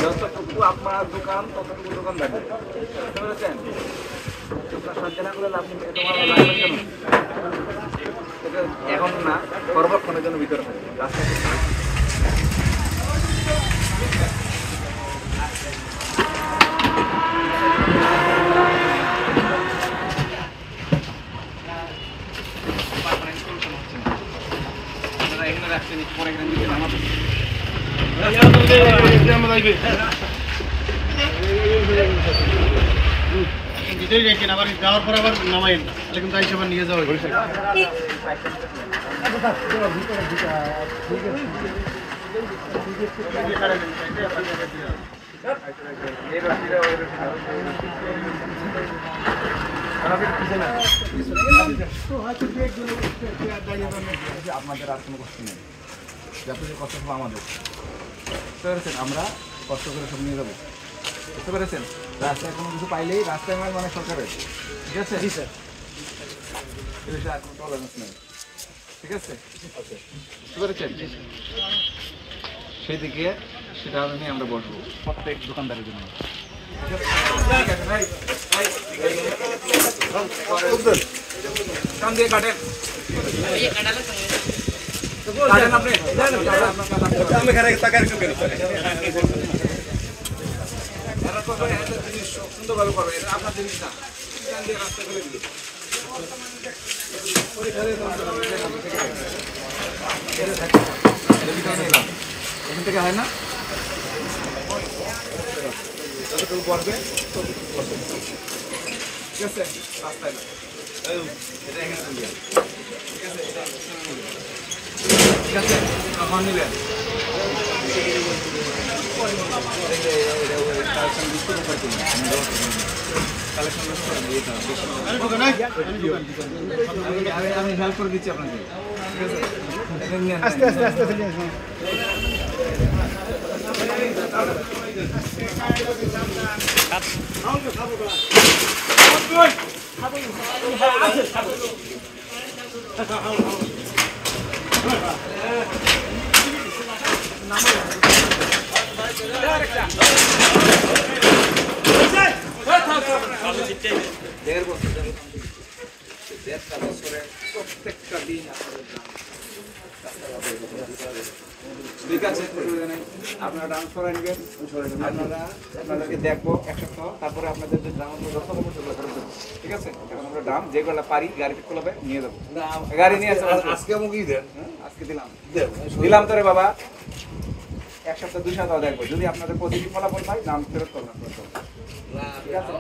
যতটুকু আপনার দোকান ততটুকু দোকান থাকবে, বুঝতে পেরেছেন? আপনার সঞ্চয় না করলে আপনি তোমার লাগবে কেন? এটা এখন না, সর্বক্ষণের জন্য ভিতরে থাকবে রাস্তায়। আবার যাওয়ার পর আবার নামাইন না, কিন্তু আইসে আবার নিয়ে যাওয়া আপনাদের আর কোনো কষ্ট নেই, আপনাদের কষ্ট হবে আমাদের, বুঝতে পেরেছেন? আমরা কষ্ট করে সব নিয়ে যাবো, বুঝতে পেরেছেন? রাস্তায় কোনো কিছু পাইলেই রাস্তায় মানে সরকারের, ঠিক আছে? জি স্যার, এ বিষয়ে আর কোনো টলারেন্স নেই, ঠিক আছে? বুঝতে পেরেছেন? সেই দিকে সেটা নিয়ে আমরা বসবো প্রত্যেক দোকানদারের জন্য। কান দিয়ে কাটেন, আপনি সুন্দরভাবে করবেন, এটা আপনার জিনিস না। কান দিয়ে রাস্তা করে দিলে এখান থেকে হয় না, যতটুকু পড়বে ঠিক আছে, রাস্তায় না, এটা এখানে তুলবেন, ঠিক আছে? ঠিক আছে, তখন নেবেন আমি হেল্প করে দিচ্ছি আপনাকে, ঠিক আছে? আস্তে আস্তে আস্তে আস্তে প্রত্যেকটা দিন ঠিক আছে, আপনারা ডান্স করে নেবেন, আপনাদেরকে দেখবো এক সপ্তাহ, তারপরে আপনাদের যে ড্রাম যত হবে সেগুলো করে দেবো, ঠিক আছে? এখন আমরা ড্রাম যেগুলো পারি গাড়িতে খোলাবে নিয়ে যাবো, গাড়ি নিয়ে আসে আজকে আমাকে দেন, আজকে দিলাম তো রে বাবা, এক সপ্তাহ 2 সপ্তাহ দেখবো, যদি আপনাদের পজিটিভ ফলাফল পাই দাম ফেরত করবেন, ঠিক আছে?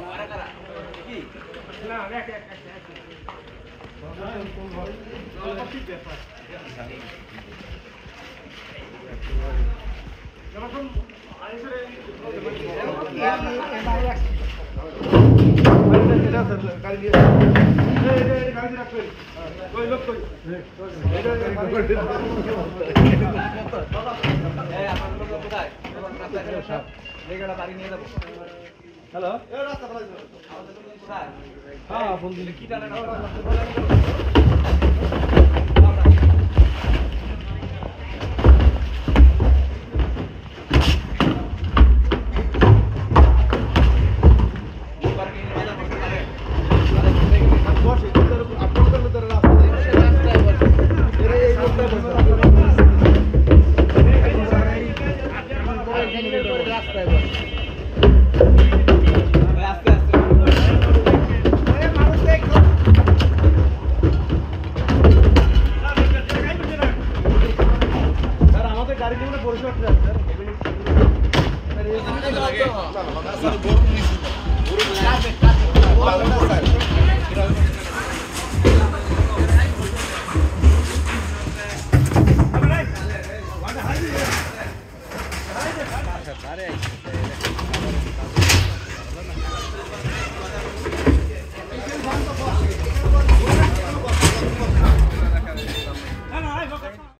হ্যালো, হ্যাঁ ফোন দিলে কি জানেন? Pare aí.